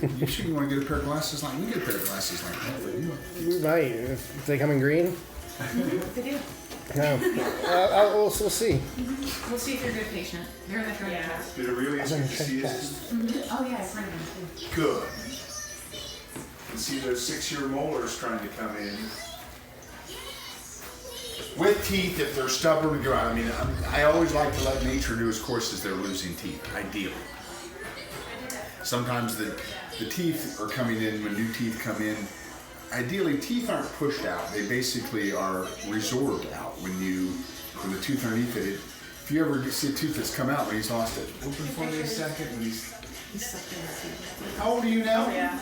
You want to get a pair of glasses like, we get a pair of glasses like that for you. We might, if they come in green. They do. No. We'll see. We'll see if you're a good patient. They're in the treasure chest. Did it really I'm in the see check it? Oh yeah, it's running too. Good. You see those 6-year molars trying to come in. With teeth, if they're stubborn to go out. I mean, I always like to let nature do its course as they're losing teeth, ideally. Sometimes the teeth are coming in when new teeth come in. Ideally, teeth aren't pushed out. They basically are resorbed out when the tooth underneath it. If you ever see a tooth that's come out when he's lost it, open for me a second. He's sucked in the teeth. How old are you now? Oh yeah.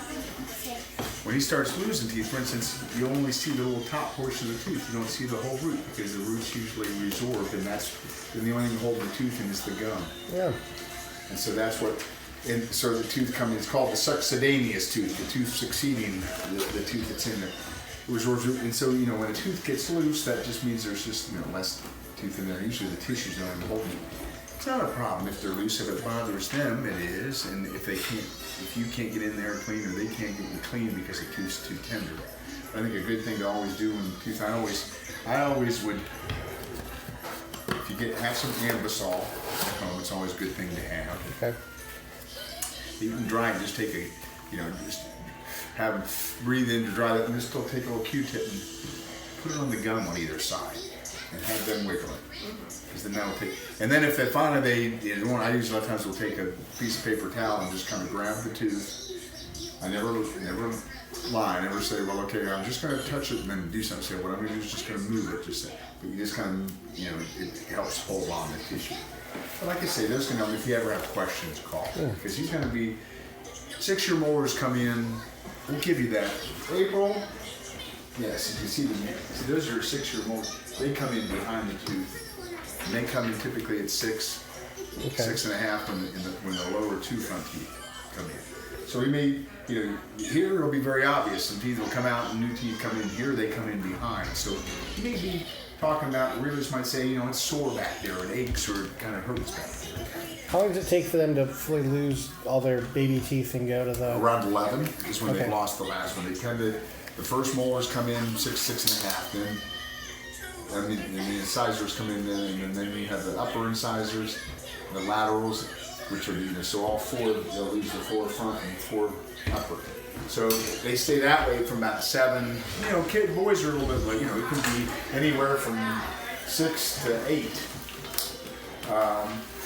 When he starts losing teeth, for instance, you only see the little top portion of the tooth. You don't see the whole root because the root's usually resorbed, and the only thing holding the tooth in is the gum. Yeah. And so that's what. And so the tooth coming, it's called the succedaneous tooth, the tooth succeeding the tooth that's in there. It resorbs root. And so, when a tooth gets loose, that just means there's just, less tooth in there. Usually the tissues don't even hold it. It's not a problem if they're loose. If it bothers them, it is. And if you can't get in there clean, or they can't get you clean because the tooth's too tender. I think a good thing to always do when tooth, I always would, if you have some Ambisol at home, it's always a good thing to have. Okay. Even dry, just take just have them breathe in to dry that, and just go take a little Q-tip and put it on the gum on either side, and have them wiggle it. Because then that'll take. And then if they finally I usually a lot of times will take a piece of paper towel and just kind of grab the tooth. I never lie. I never say, well, okay, I'm just going to touch it and then do something. Say, what I'm going to do is just going to move it. But you just kind of, it helps hold on the tissue. But like I say, those can help if you ever have questions, call. Because he's going to be 6-year molars come in. We'll give you that. April. Yes, you can see them. See, those are 6-year molars. They come in behind the tooth, and they come in typically at 6, 6.5 when the lower 2 front teeth come in. So we may, here it'll be very obvious. Some teeth will come out and new teeth come in here. They come in behind. So you may be talking about, realists might say, it's sore back there, it aches, or it kind of hurts back there. How long does it take for them to fully lose all their baby teeth and go to the... Around 11 is when they've lost the last one. They tend to, the first molars come in 6, 6.5, then the incisors come in then, and then you have the upper incisors, the laterals, which are, so all 4, they'll lose the 4 front and 4 upper. So they stay that way from about 7. Boys are a little bit like, it can be anywhere from 6 to 8.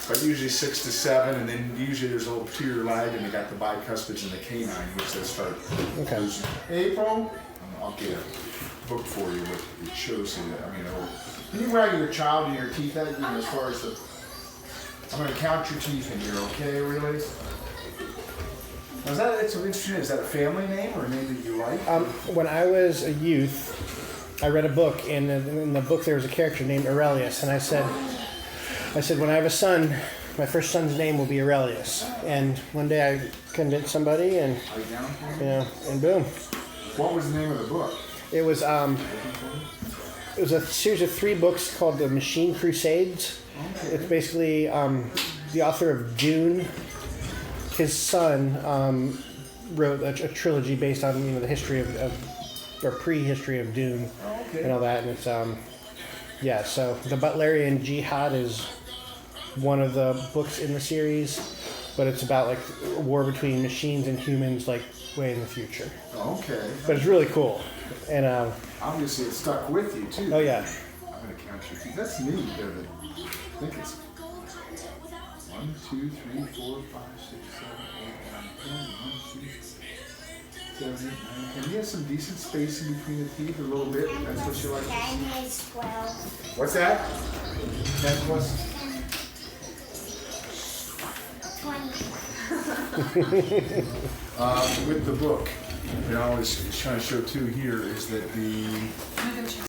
But usually 6 to 7, and then usually there's a little posterior lag, and they got the bicuspids and the canine, which they start losing. April, I'll get a book for you, but it shows you that. Can you wag your child and your teeth at you, as far as I'm going to count your teeth in here, okay, really? Now, it's interesting. Is that a family name or a name that you like? When I was a youth, I read a book, and in the book there was a character named Aurelius, and I said, when I have a son, my first son's name will be Aurelius. And one day I convinced somebody, and and boom. What was the name of the book? It was a series of 3 books called The Machine Crusades. Okay. It's basically the author of Dune. His son wrote a trilogy based on the history of or prehistory of Dune and all that, and it's so the Butlerian Jihad is one of the books in the series, but it's about like a war between machines and humans, like way in the future. Okay. But it's really cool, and obviously it stuck with you too. Oh yeah. I'm gonna count your teeth. That's neat. I think it's 1, 2, 3, 4, 5, 6, 7, 8, 9, 10. 1, 2, 7, 8, 9, 10. You have some decent space in between the teeth, a little bit. That's what you like. 10 is 12. What's that? 10 plus 20. with the book, I was trying to show too here is that the